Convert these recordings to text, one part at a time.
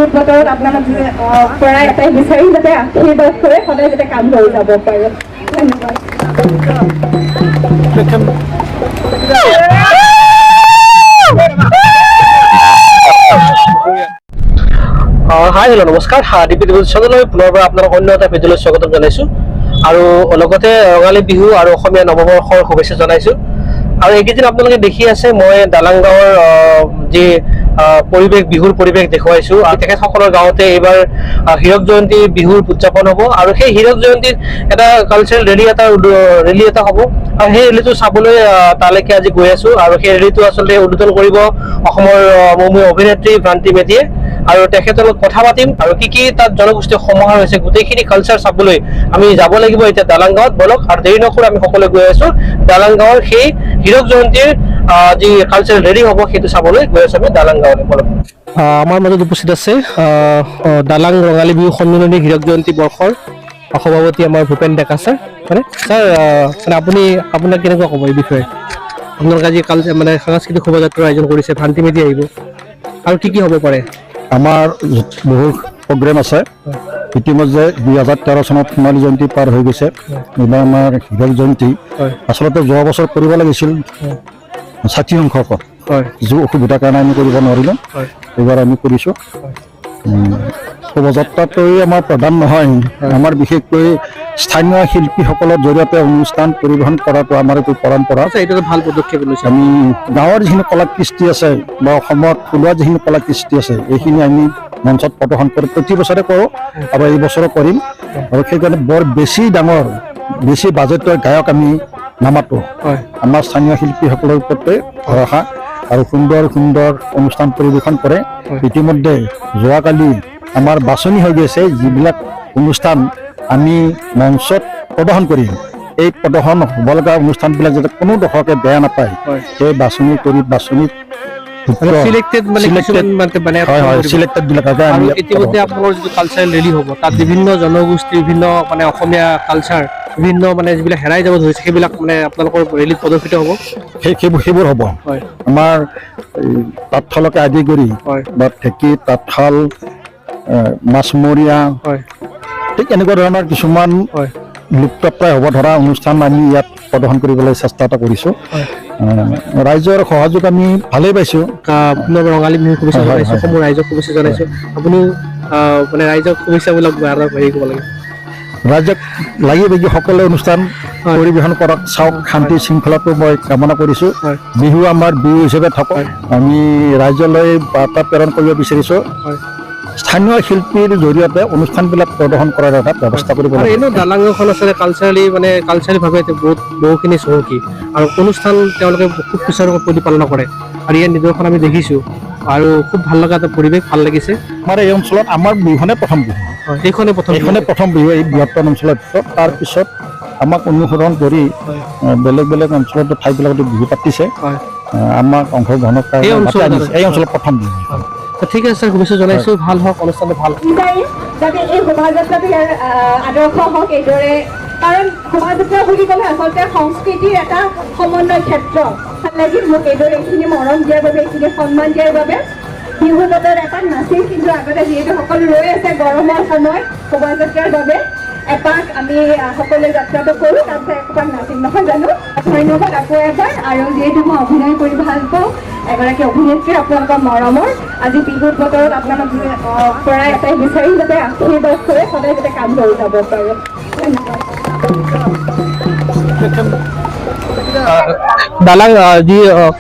বিহুৰ বতৰত আপোনালোক পৰা এটাই বিচাৰিম যাতে আশীৰ্বাদ কৰে সদায় যাতে কাম কৰি যাব পাৰে। ধন্যবাদ। হাই হেল্ল' নমস্কাৰ। ডিপি চেনেললৈ পুনৰবাৰ আপোনালোক অন্য এটা ভিডিঅ'লৈ স্বাগতম জনাইছোঁ আৰু লগতে ৰঙালী বিহু আৰু অসমীয়া নৱবৰ্ষৰ শুভেচ্ছা জনাইছোঁ। আৰু এইকেইদিন আপোনালোকে দেখি আছে মই দালাং গাঁৱৰ যি পৰিৱেশ বিহুৰ পৰিৱেশ দেখুৱাইছোঁ। আৰু তেখেতসকলৰ গাঁৱতে এইবাৰ হীৰক জয়ন্তী বিহুৰ উদযাপন হ'ব আৰু সেই হীৰক জয়ন্তীৰ এটা কালচাৰেল ৰেলী এটা হ'ব আৰু সেই ৰেলীটো চাবলৈ তালৈকে আজি গৈ আছোঁ। আৰু সেই ৰেলীটো আচলতে উদ্বোধন কৰিব অসমৰ মৌমী অভিনেত্ৰী ভ্ৰান্তি মেধিয়ে আৰু তেখেতৰ লগত কথা পাতিম আৰু কি তাত জনগোষ্ঠীৰ সমাহাৰ হৈছে গোটেইখিনি কালচাৰ চাবলৈ আমি যাব লাগিব এতিয়া দালাং গাঁৱত। বলক আৰু দেৰি নকৰি আমি সকলোৱে গৈ আছোঁ দালাং গাঁৱৰ সেই হীৰক জয়ন্তীৰ যি কালচাৰেল ৰেলী হ'ব সেইটো চাবলৈ গৈ আছোঁ আমি দালাং গাঁৱলৈ। বলক। আমাৰ মাজত উপস্থিত আছে দালাং ৰঙালী বিহু সন্মিলনী হীৰক জয়ন্তী বৰ্ষৰ সভাপতি আমাৰ ভূপেন ডেকা ছাৰ। মানে ছাৰ মানে আপোনাৰ কেনেকুৱা ক'ব এই বিষয়ে? আপোনালোকে আজি কালচাৰ মানে সাংস্কৃতিক শোভাযাত্ৰাৰ আয়োজন কৰিছে, ভ্ৰান্তি মেধি আহিব আৰু কি হ'ব পাৰে? আমাৰ বহু প্ৰগ্ৰেম আছে। ইতিমধ্যে 2013 চনত সোণালী জয়ন্তী পাৰ হৈ গৈছে। এইবাৰ আমাৰ হীৰক জয়ন্তী আচলতে যোৱা বছৰ কৰিব লাগিছিল 60 সংখ্যক, কিছু অসুবিধাৰ কাৰণে আমি কৰিব নোৱাৰিলোঁ। এইবাৰ আমি কৰিছোঁ। শোভাযাত্ৰাটোৱে আমাৰ প্ৰধান নহয়, আমাৰ বিশেষকৈ স্থানীয় শিল্পীসকলৰ জৰিয়তে অনুষ্ঠান পৰিৱেশন কৰাটো আমাৰ এইটো পৰম্পৰা। এইটো ভাল পদক্ষেপ লৈছে। আমি গাঁৱৰ যিখিনি কলা কৃষ্টি আছে বা অসমত থলুৱা যিখিনি কলা কৃষ্টি আছে এইখিনি আমি মঞ্চত প্ৰদৰ্শন কৰি প্ৰতি বছৰে কৰোঁ আৰু এই বছৰো কৰিম। আৰু সেইকাৰণে বৰ বেছি বাজেটৰ গায়ক আমি নামাতোঁ। আমাৰ স্থানীয় শিল্পীসকলৰ ওপৰতে ভৰসা আৰু সুন্দৰ অনুষ্ঠান পৰিৱেশন কৰে। ইতিমধ্যে যোৱাকালি আমাৰ বাছনি হৈ গৈছে যিবিলাক অনুষ্ঠান আমি মঞ্চত প্ৰদৰ্শন কৰিম। এই প্ৰদৰ্শন হ'ব লগা অনুষ্ঠানবিলাক যাতে কোনো দৰ্শকে বেয়া নাপায় সেই বাছনিত ইতিমধ্যে আপোনালোকৰ যিটো কালচাৰেল ৰেলী হ'ব তাত বিভিন্ন জনগোষ্ঠী বিভিন্ন মানে অসমীয়া কালচাৰ বিভিন্ন মানে যিবিলাক হেৰাই যাব ধৰিছে সেইবিলাক মানে আপোনালোকৰ ৰেলীত প্ৰদৰ্শিত হ'ব। সেইবোৰ হ'ব। আমাৰ তাঁতশালকে আদি কৰি বা ঢেঁকী তাঁতশাল মাছমৰীয়া ঠিক এনেকুৱা ধৰণৰ কিছুমান লুপ্তপ্ৰায় হ'ব ধৰা অনুষ্ঠান আমি ইয়াত প্ৰদৰ্শন কৰিবলৈ চেষ্টা এটা কৰিছোঁ। ৰাইজৰ সহযোগ আমি ভালেই পাইছোঁ। ৰঙালী বিহু শুভেচ্ছা জনাইছোঁ, অসমৰ ৰাইজক শুভেচ্ছা জনাইছোঁ। আপুনি মানে ৰাইজক শুভেচ্ছাবিলাক হেৰি কৰিব লাগে। ৰাইজক লাগিব সকলোৱে অনুষ্ঠান পৰিৱেশন কৰক, চাওক, শান্তি শৃংখলাটো মই কামনা কৰিছোঁ। বিহু আমাৰ বিহু হিচাপে থাকক। আমি ৰাইজলৈ বাৰ্তা প্ৰেৰণ কৰিব বিচাৰিছোঁ স্থানীয় শিল্পীৰ জৰিয়তে অনুষ্ঠানবিলাক প্ৰদৰ্শন কৰাৰ এটা ব্যৱস্থা কৰিব লাগে। এনেও দালাংখন আচলতে কালচাৰেলিভাৱে বহুখিনি চহকী আৰু অনুষ্ঠান তেওঁলোকে খুব সুচাৰুৰূপে প্ৰতিপালন কৰে আৰু ইয়াৰ নিদৰ্শন আমি দেখিছোঁ আৰু খুব ভাল লগা এটা পৰিৱেশ ভাল লাগিছে। আমাৰ এই অঞ্চলত আমাৰ বিহুখনে প্ৰথম বিহু, এইখনে প্ৰথম বিহু এই বৃহত্তৰ অঞ্চলৰ ভিতৰত। তাৰপিছত আমাক অনুসৰণ কৰি বেলেগ অঞ্চলত ঠাইবিলাকত বিহু পাতিছে, আমাক অংশগ্ৰহণৰ কাৰণে এই অঞ্চলত প্ৰথম বিহু। ঠিক আছে ছাৰ, শুভেচ্ছা জনাইছোঁ। ভাল হওক, অনুষ্ঠানটো ভাল যাতে এই শোভাযাত্ৰাটো ইয়াৰ আদৰ্শ হওক এইদৰে, কাৰণ শোভাযাত্ৰা বুলি ক'লে আচলতে সংস্কৃতিৰ এটা সমন্বয় ক্ষেত্ৰ। ভাল লাগিল মোক এইদৰে এইখিনি মৰম দিয়াৰ বাবে, এইখিনি সন্মান দিয়াৰ বাবে। বিহু বতৰত এপাক নাছিল, কিন্তু আগতে যিহেতু সকলো ৰৈ আছে গৰমৰ সময় শোভাযাত্ৰাৰ বাবে এপাক আমি সকলোৱে যাত্ৰাটো কৰোঁ, তাৰপিছত এপাক নাচিম, নহয় জানো? ধন্যবাদ আকৌ এবাৰ। আৰু যিহেতু মই অভিনয় কৰি ভাল পাওঁ, এগৰাকী অভিনেত্ৰী আপোনালোকৰ মৰমৰ, আজি বিহুৰ বতৰত আপোনালোক পৰা এটাই বিচাৰিম যাতে আশীৰ্বাদ কৰে সদায় যাতে কাম কৰি যাব পাৰে। ধন্যবাদ। দালাং যি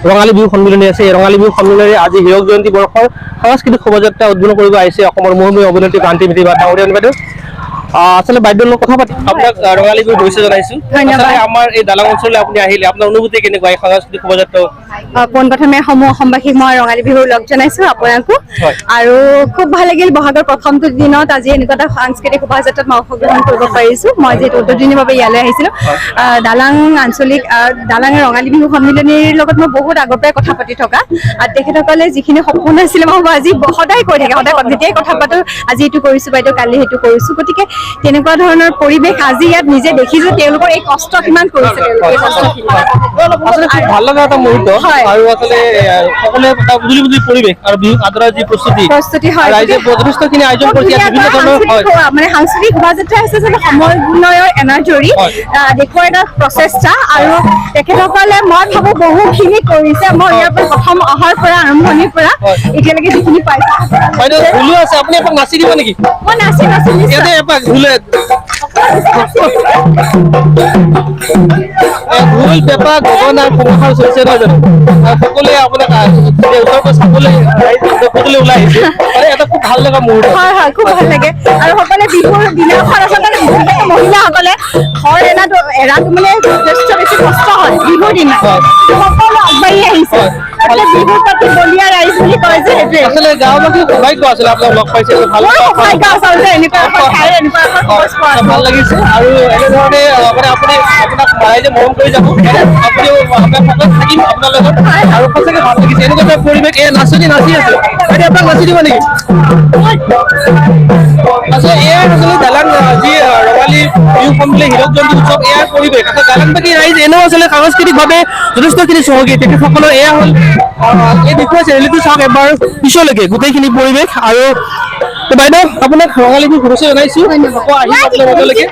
ৰঙালী বিহু সন্মিলনী আছে, এই ৰঙালী বিহু সন্মিলনী আজি হীৰক জয়ন্তী বৰ্ষৰ সাংস্কৃতিক শোভাযাত্ৰা উদ্বোধন কৰিব আহিছে অসমৰ মৌমী অভিনেত্ৰী ভ্ৰান্তি মেধি বাইদেউ। আচলতে বাইদেউৰ লগত কথা পাতি আপোনাক ৰঙালী বিহু শুভেচ্ছা জনাইছোঁ। আমাৰ এই দালাং অঞ্চললৈ আপুনি আহিলে, আপোনাৰ অনুভূতি কেনেকুৱা এই সাংস্কৃতিক শোভাযাত্ৰা? পোনপ্ৰথমে সমূহ অসমবাসীক মই ৰঙালী বিহুৰ লগ জনাইছোঁ আপোনাকো। আৰু খুব ভাল লাগিল বহাগৰ প্ৰথমটো দিনত আজি এনেকুৱা এটা সাংস্কৃতিক শোভাযাত্ৰাত মই অংশগ্ৰহণ কৰিব পাৰিছোঁ। মই যিহেতু উদ্বোধনীৰ বাবে ইয়ালৈ আহিছিলোঁ। দালাং আঞ্চলিক দালাং ৰঙালী বিহু সন্মিলনীৰ লগত মই বহুত আগৰ পৰাই কথা পাতি থকা, তেখেতসকলে যিখিনি সপোন আছিলে মই আজি সদায় কৈ থাকে, সদায় যেতিয়াই কথা পাতোঁ আজি এইটো কৰিছোঁ বাইদেউ, কালি সেইটো কৰিছোঁ। গতিকে তেনেকুৱা ধৰণৰ পৰিৱেশ আজি ইয়াত নিজে দেখিছো তেওঁলোকৰ এই কষ্ট কিমান কৰিছে তেওঁলোকে এই কষ্টখিনি। আচলতে খুব ভাল লগা এটা মুহূৰ্ত হয়। আৰু আচলতে সকলোৱে এটা বুজি বুজি পৰিৱেশ আৰু বিহুক আদৰাৰ যি প্ৰস্তুতি হয়। ৰাইজে যথেষ্টখিনি আয়োজন কৰিছে ইয়াত বিভিন্ন ধৰণৰ হয় মানে সাংস্কৃতিক শোভাযাত্ৰা হৈছে যেনে সমন্বয়ৰ এনাজৰী হয়। দেখুওৱাৰ এটা প্ৰচেষ্টা আৰু তেখেতসকলে মই ভাবো বহুখিনি কৰিছে। মই ইয়াৰ পৰা প্ৰথম অহাৰ পৰা আৰম্ভণিৰ পৰা হয়। এতিয়ালৈকে যিখিনি পাইছো বাইদেউ ঢোলো আছে আপুনি এপাক নাচি দিব নেকি মই নাচি নিশ্চয়। ইয়াতে এপাক ঢোলে ঢোল পেঁপা গগনা কুমাৰ চলিছে নহয় জানো সকলোৱে আপোনাক ওচৰৰ পৰা চাবলৈ সকলোৱে ওলাই আহিছে আৰু এটা খুব ভাল লগা মুহূৰ্ত হয় হয় খুব ভাল লাগে আৰু সকলোৱে বিহুৰ দিনাখন আচলতে বিশেষকৈ মহিলাসকলে ঘৰ এৰাটো মানে যথেষ্ট বেছি কষ্ট হয় বিহুৰ দিনা সকলো আগবাঢ়ি আহিছে এতিয়া বিহুৰ প্ৰতি বলীয়া ৰাইজ বুলি কয় যে সেইটোৱে আচলতে গাঁওবাসী সৌভাগ্য আছিলে আপোনাক লগ পাইছে ভাল মোৰো সৌভাগ্য আচলতে এনেকুৱা এখন ঠাই এনেকুৱা এখন খৰচ পোৱা ভাল লাগিছে আৰু এনেধৰণে মানে আপুনি আপোনাক ৰাইজে মৰম কৰি যাব আপুনিও আপোনাৰ পকেট থাকিম আপোনাৰ লগত আৰু সঁচাকে ভাল লাগিছে এনেকুৱা এটা পৰিৱেশ এই নাচনি নাচি আছে এতিয়া আপোনাক নাচি দিব নেকি আচ্ছা এয়াই আচলতে দালাং যি ৰঙালী বিহু সম্মিলনী হীৰক জয়ন্তী উৎসৱ এয়াৰ পৰিৱেশ আচ্ছা দালাংবাসী ৰাইজ এনেও আচলতে সাংস্কৃতিকভাৱে যথেষ্টখিনি চহকী তেখেতসকলৰ এয়া হ'ল এই দেখুৱাইছে ৰেলীটো চাওক এবাৰ পিছলৈকে গোটেইখিনি পৰিৱেশ আৰু বাইদেউ আপোনাক ৰঙালী বিহু শুভেচ্ছা জনাইছো আকৌ আহিম আপোনাৰ মাজলৈকে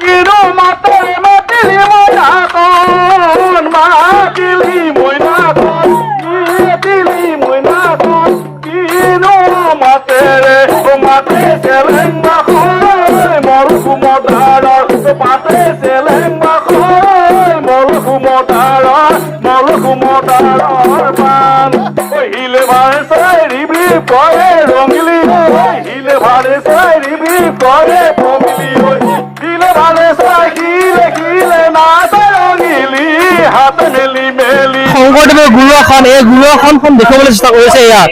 ৰঙিলি হিলে ভাৰে সাইৰি বি কৰে ফমিলি হিলে ভাৰে সাই হিলে না ৰঙিলি হাত মেলি মেলি শংকৰদেৱৰ গুৰু আসন এই গুৰু আসনখন দেখুৱাবলৈ চেষ্টা কৰিছে ইয়াত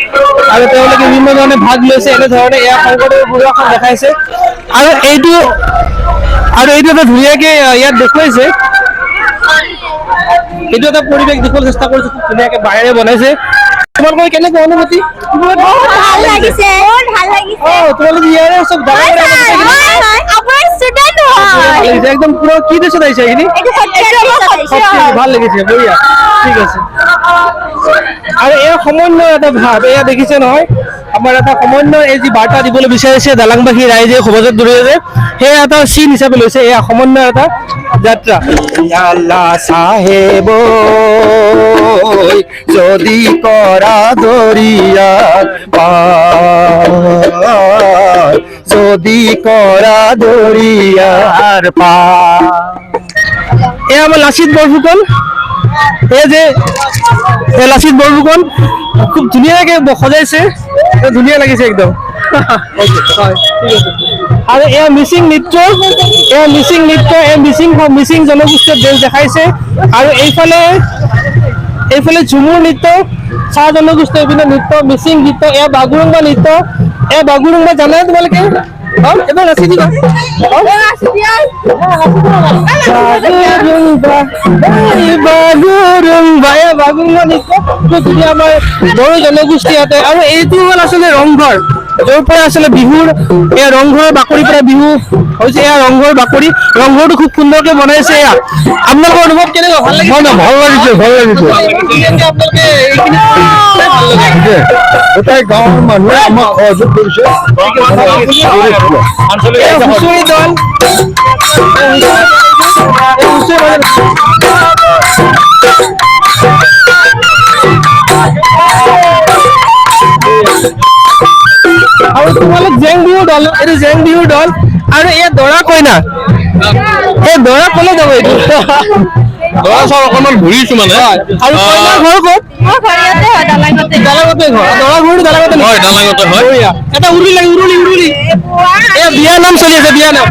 আৰু তেওঁলোকে বিভিন্ন ধৰণে ভাগ লৈছে এনেধৰণে এয়া শংকৰদেৱৰ গুৰু আসন দেখাইছে আৰু এইটো এটা ধুনীয়াকে ইয়াত দেখুৱাইছে এইটো এটা পৰিৱেশ দেখুৱাবলৈ চেষ্টা কৰিছে খুব ধুনীয়াকে বাঁহেৰে বনাইছে তোমালোকৰ কেনেকুৱা অনুভূতি বহুত ভাল লাগিছে বহুত ভাল লাগিছে তোমালোকে ইয়াৰে চব হয় আপোনাৰ ষ্টুডেন্ট হয় একদম পুৰো কি দেশত আহিছে এইখিনি ভাল লাগিছে বঢ়িয়া ঠিক আছে আৰু এই সমন্বয় এটা ভাৱ এয়া দেখিছে নহয় আমাৰ এটা সমন্বয় এই যি বাৰ্তা দিবলৈ বিচাৰিছে দালাংবাসী ৰাইজে সমাজত জৰিয়তে সেয়া এটা চিন হিচাপে লৈছে এয়া সমন্বয় এটা যাত্ৰা আল্লাহ সাহেব যদি কৰা দৰিয়া পাৰ যদি কৰা দৰিয়াৰ পাৰ এয়া আমাৰ লাচিত বৰফুকন এই লাচিত বৰফুকন খুব ধুনীয়াকে সজাইছে ধুনীয়া লাগিছে একদম হয় ঠিক আছে আৰু এয়া মিচিং নৃত্য মিচিং জনগোষ্ঠীৰ ড্ৰেছ দেখাইছে আৰু এইফালে ঝুমুৰ নৃত্য চাহ জনগোষ্ঠীৰ বিভিন্ন নৃত্য মিচিং নৃত্য এয়া বাগুৰুম্বা নৃত্য এয়া বাগুৰুম্বা জানানে তোমালোকে এবাৰ নাচি দিবা বাগুৰুম্বা নৃত্য খুব ধুনীয়া আমাৰ বড়ো জনগোষ্ঠী ইয়াতে আৰু এইটো হ'ল আচলতে ৰংঘৰ য'ৰ পৰা আচলতে বিহুৰ এয়া ৰংঘৰৰ বাকৰিৰ পৰা বিহু হৈছে এয়া ৰংঘৰ বাকৰি ৰংঘৰটো খুব সুন্দৰকে বনাইছে এয়া আপোনালোকৰ অনুভৱ কেনেকুৱা ভাল লাগিছে ভাল লাগিছে আপোনালোকে এইখিনি ভাল লাগিছে গোটেই গাঁৱৰ মানুহে আমাক সহযোগ কৰিছে হুঁচৰি দল আৰু তোমালোক জেং বিহুৰ দল এইটো জেং বিহুৰ দল আৰু এয়া দৰা কইনা এই দৰা কলে যাব এইটো দৰা চাও অকণমান ঘূৰিছো মানে আৰু কইনাৰ ঘৰ ক'ত দালাঙতে ঘৰ দৰা ঘৰটো দালাঙতে হয় দালাঙতে হয় বঢ়িয়া এটা উৰুলি এয়া বিয়া নাম চলি আছে বিয়া নাম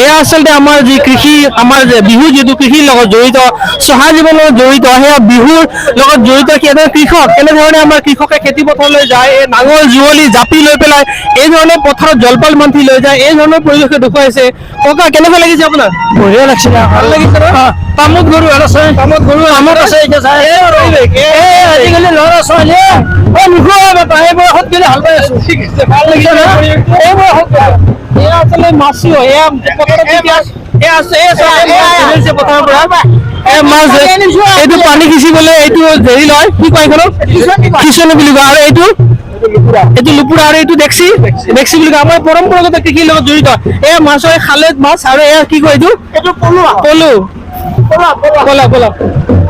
এয়া আচলতে আমাৰ যি কৃষি আমাৰ বিহু যিটো কৃষিৰ লগত জড়িত চহা জীৱনৰ লগত জড়িত সেয়া বিহুৰ লগত জড়িত কৃষক এনেধৰণে আমাৰ কৃষকে খেতি পথাৰলৈ যায় এই নাঙল যুঁৱলি জাপি লৈ পেলাই এই ধৰণে পথাৰত জলপান বান্ধি লৈ যায় এই ধৰণৰ পৰিৱেশে দেখুৱাইছে ককা কেনেকুৱা লাগিছে আপোনাৰ বঢ়িয়া লাগিছে ভাল লাগিছে ন কামত গৰু আছে কামত আছে এতিয়া চাই আজিকালি ল'ৰা ছোৱালী নোখোৱা বাপা এই বয়সত গ'লে ভাল পাই আছো ঠিক আছে ভাল লাগিছে না এই বয়সত এয়া আচলতে মাছি হয় এয়া পথাৰৰ পৰা মাছ এইটো পানী সিঁচিবলে এইটো হেৰি লয় কি কয় এইখনক খিচনি বুলি কয় আৰু এইটো লুপুৰা আৰু এইটো ডেক্সি বুলি কয় আমাৰ পৰম্পৰাগত কৃষিৰ লগত জড়িত এয়া মাছ হয় খালেত মাছ আৰু এয়া কি কয় এইটো পলু পলা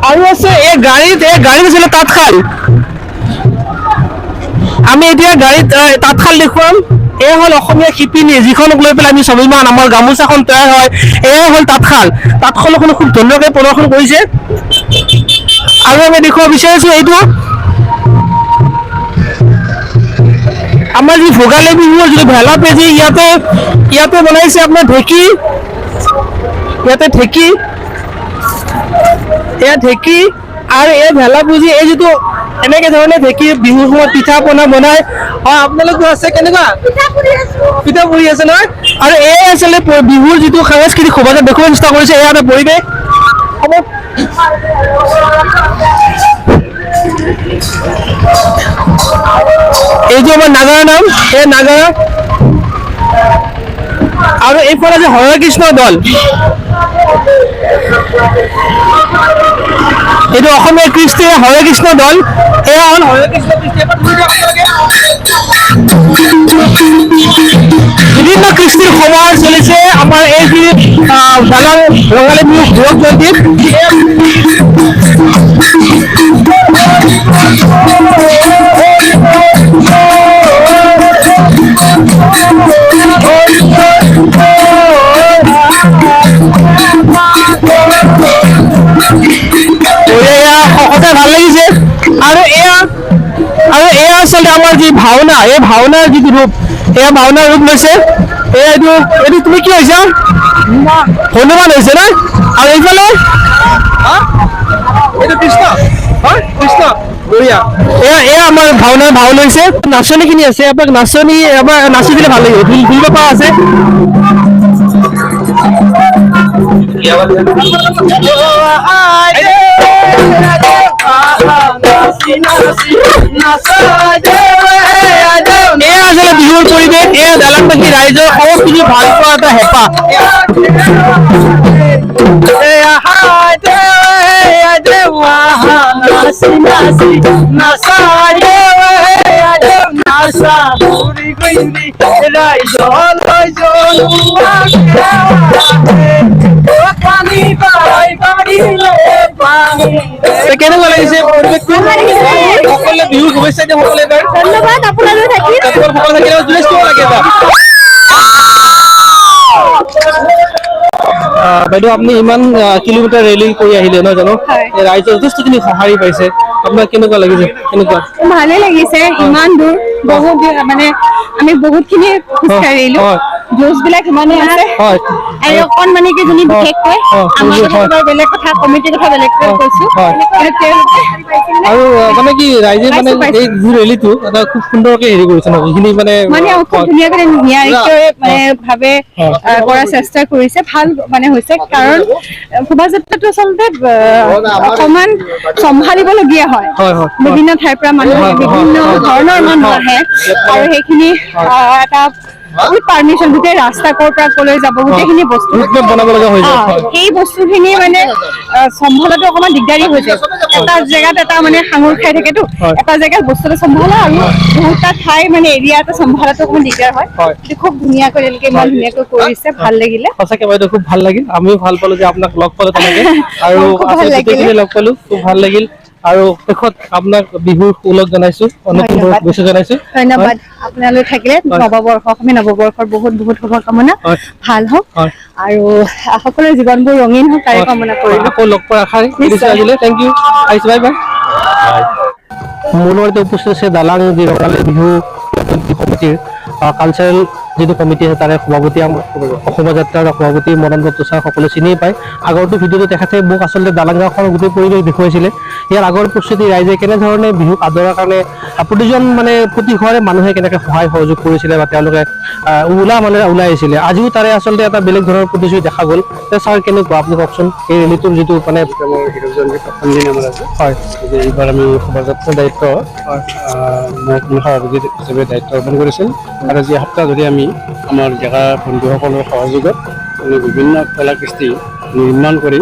আৰু আছে এই গাড়ীত আছিলে তাঁতশাল আমি এতিয়া গাড়ীত তাঁতশাল দেখুৱাম এয়া হ'ল অসমীয়া শিপিনী যিখনক লৈ পেলাই আমি স্বাভিমান আমাৰ গামোচাখন তৈয়াৰ হয় এয়াই হ'ল তাঁতশালখন খুব ধুনীয়াকৈ প্ৰদৰ্শন কৰিছে আৰু আমি দেখুৱাব বিচাৰিছো এইটো আমাৰ যি ভোগালী বিহুৰ যিটো ভেলা পেজি ইয়াতে বনাইছে আপোনাৰ ঢেঁকী ইয়াতে ঢেঁকী আৰু এই ভেলা পুজি এই যিটো এনেকে ধৰণে ঢেঁকী বিহুৰ সময়ত পিঠা পনা বনাই হয় আপোনালোকো আছে কেনেকুৱা পিঠা পুৰি আছে নহয় আৰু এই আচলতে বিহুৰ যিটো সাংস্কৃতিক শোভাযাত্ৰা দেখুৱাব চেষ্টা কৰিছে এয়া এটা পৰিৱেশ হ'ব এইটো আমাৰ নাগাৰা নাম এই নাগাৰা আৰু এইফালে যে হৰে কৃষ্ণ দল এইটো অসমীয়া কৃষ্টিৰ হৰে কৃষ্ণ দল এয়া হ'ল হৰে কৃষ্ণ বিভিন্ন কৃষ্টিৰ সমাৰ চলিছে আমাৰ এই যি ডাঙৰ ৰঙালী বিহু হীৰক জয়ন্তীত সকলোতে ভাল লাগিছে আৰু এয়া আচলতে আমাৰ যি ভাওনা এই ভাওনাৰ যিটো ৰূপ এয়া ভাওনাৰ ৰূপ লৈছে এয়া এইটো তুমি কি হৈছা হনুমান হৈছে না আৰু এইফালে এইটো কৃষ্ণ বঢ়িয়া এয়া আমাৰ ভাওনাৰ ভাও লৈছে নাচনীখিনি আছে আপোনাক নাচনী এবাৰ নাচি দিলে ভাল লাগিব ঢোল পেঁপা আছে এয়া আচলতে বিহুৰ পৰিৱেশ এয়া দালানবাসী ৰাইজৰ সংস্কৃতি ভাল পোৱা এটা হেঁপাহ কেনেকুৱা লাগিছে সকলোৱে বিহুৰ শুভেচ্ছা দিয়ে সকলোৱে ধন্যবাদ আপোনালৈ থাকিল বাইদেউ আপুনি ইমান কিলোমিটাৰ ৰেলী কৰি আহিলে নহয় জানো ৰাইজৰ যথেষ্টখিনি সঁহাৰি পাইছে আপোনাৰ কেনেকুৱা লাগিছে কেনেকুৱা ভালে লাগিছে ইমান দূৰ বহুত মানে আমি বহুতখিনি খোজকাঢ়িলো জোচ বিলাক ইমানেই আছে আৰু অকণমানি কেইজনী বিশেষকৈ আমাৰ কথা বেলেগ কথা কমিটিৰ কথা বেলেগকৈ কৈছো আৰু মানে কি ৰাইজে মানে এই যি ৰেলীটো এটা খুব সুন্দৰকে হেৰি কৰিছে ন যিখিনি মানে খুব ধুনীয়াকৈ নিয়াৰিকৈ মানে ভাৱে কৰাৰ চেষ্টা কৰিছে ভাল মানে হৈছে কাৰণ শোভাযাত্ৰাটো আচলতে অকণমান চম্ভালিবলগীয়া হয় বিভিন্ন ঠাইৰ পৰা মানুহ বিভিন্ন ধৰণৰ মানুহ আহে আৰু সেইখিনি এটা পাৰ্মিশ্যন গোটেই ৰাস্তা ক'ৰ পৰা ক'লৈ যাব গোটেইখিনি বস্তু বনাব লগা হৈ যায় সেই বস্তুখিনি মানে চম্ভালাটো অকণমান দিগদাৰী হৈ যায় এটা জেগাত এটা মানে সাঙুৰ খাই থাকেতো এটা জেগাত বস্তুটো চম্ভালা আৰু বহুতটা ঠাই মানে এৰিয়া এটা চম্ভালাটো অকণমান দিগদাৰ হয় খুব ধুনীয়াকৈ এনেকৈ ইমান ধুনীয়াকৈ কৰিছে ভাল লাগিলে সঁচাকে বাইদেউ খুব ভাল লাগিল আমিও ভাল পালো যে আপোনাক লগ পালো তেনেকে আৰু গোটেইখিনি লগ পালো খুব ভাল লাগিল আৰু শেষত আপোনাক বিহুৰ ওলগ জনাইছো শুভেচ্ছা জনাইছো ধন্যবাদ আপোনালৈ থাকিলে নৱবৰ্ষ অসমীয়া নৱবৰ্ষৰ বহুত বহুত শুভকামনা ভাল হওক আৰু সকলোৰে জীৱনবোৰ ৰঙীন হওক তাৰে কামনা কৰিলো আকৌ লগ পোৱাৰ আশাৰে আজিলৈ থেংক ইউ আহিছো বাই বাই মোৰ লগতে উপস্থিত আছে দালাং যি ৰঙালী বিহু কমিটিৰ কালচাৰেল যিটো কমিটি আছে তাৰে সভাপতি শোভাযাত্ৰাৰ সভাপতি মদন দত্ত ছাৰ সকলোৱে চিনিয়ে পায়। আগৰটো ভিডিঅ'টো তেখেতে মোক আচলতে দালাংগাঁওখনৰ গোটেই পৰিৱেশ দেখুৱাইছিলে। ইয়াৰ আগৰ প্ৰস্তুতি ৰাইজে কেনেধৰণে বিহুক আদৰাৰ কাৰণে প্ৰতিজন মানে প্ৰতি ঘৰে মানুহে কেনেকৈ সহায় সহযোগ কৰিছিলে বা তেওঁলোকে ওলাই আহিছিলে। আজিও তাৰে আচলতে এটা বেলেগ ধৰণৰ প্ৰতিশ্ৰুতি দেখা গ'ল। ছাৰ কেনেকুৱা আপুনি কওকচোন এই ৰেলীটোৰ যিটো মানে মোৰ হীৰক জয়ন্তী প্ৰথম দিন আমাৰ আছে। হয় গতিকে এইবাৰ আমি শোভাযাত্ৰাৰ দায়িত্ব মই সভাপতি হিচাপে দায়িত্ব অৰ্পণ কৰিছিল। আৰু আজি সপ্তাহ ধৰি আমি আমাৰ ডেকা বন্ধুসকলৰ সহযোগত আমি বিভিন্ন কলা কৃষ্টি নিৰ্মাণ কৰি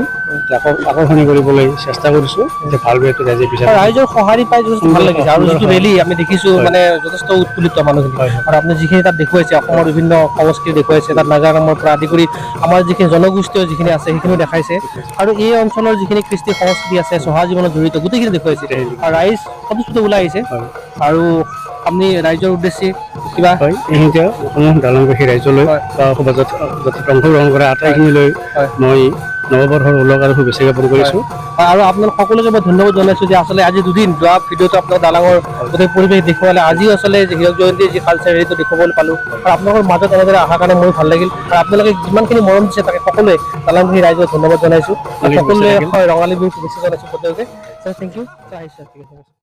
আকৰ্ষণী কৰিবলৈ চেষ্টা কৰিছোঁ যে ভাল বেটো ৰাইজে বিচাৰে। ৰাইজৰ সঁহাৰি পাই যথেষ্ট ভাল লাগিছে। আৰু যিটো ৰেলী আমি দেখিছো মানে যথেষ্ট উৎফুল্লিত মানুহখিনি। আৰু আপুনি যিখিনি তাত দেখুৱাইছে অসমৰ বিভিন্ন সংস্কৃতি দেখুৱাইছে, তাত নাগা নামৰ পৰা আদি কৰি আমাৰ যিখিনি জনগোষ্ঠীয় যিখিনি আছে সেইখিনিও দেখাইছে। আৰু এই অঞ্চলৰ যিখিনি কৃষ্টি সংস্কৃতি আছে চহা জীৱনত জড়িত গোটেইখিনি দেখুৱাইছে। আৰু ৰাইজ স্বতঃস্ফূৰ্ত ওলাই আহিছে। আৰু আপুনি ৰাইজৰ উদ্দেশ্যে কিবা হয় এইখিনিতে অসমৰ দালাংবাসী ৰাইজলৈ বা শোভাযাত্ৰাত অংশগ্ৰহণ কৰা আটাইখিনিলৈ মই নৱবৰ্ষৰ ওলগ আৰু শুভেচ্ছা জ্ঞাপন কৰিছোঁ। আৰু আপোনালোক সকলোকে মই ধন্যবাদ জনাইছোঁ যে আচলতে আজি দুদিন যোৱা ভিডিঅ'টো আপোনালোক দালাঙৰ গোটেই পৰিৱেশ দেখুৱালে, আজি আচলতে হীৰক জয়ন্তীৰ যি কালচাৰ সেইটো দেখুৱাবলৈ পালোঁ। আৰু আপোনালোকৰ মাজত এনেদৰে অহাৰ কাৰণে মোৰ ভাল লাগিল। আৰু আপোনালোকে যিমানখিনি মৰম দিছে তাকে সকলোৱে দালাংবাসী ৰাইজক ধন্যবাদ জনাইছোঁ। সকলোৱে হয় ৰঙালী বিহুৰ শুভেচ্ছা জনাইছোঁ প্ৰত্যেককে। Thank U.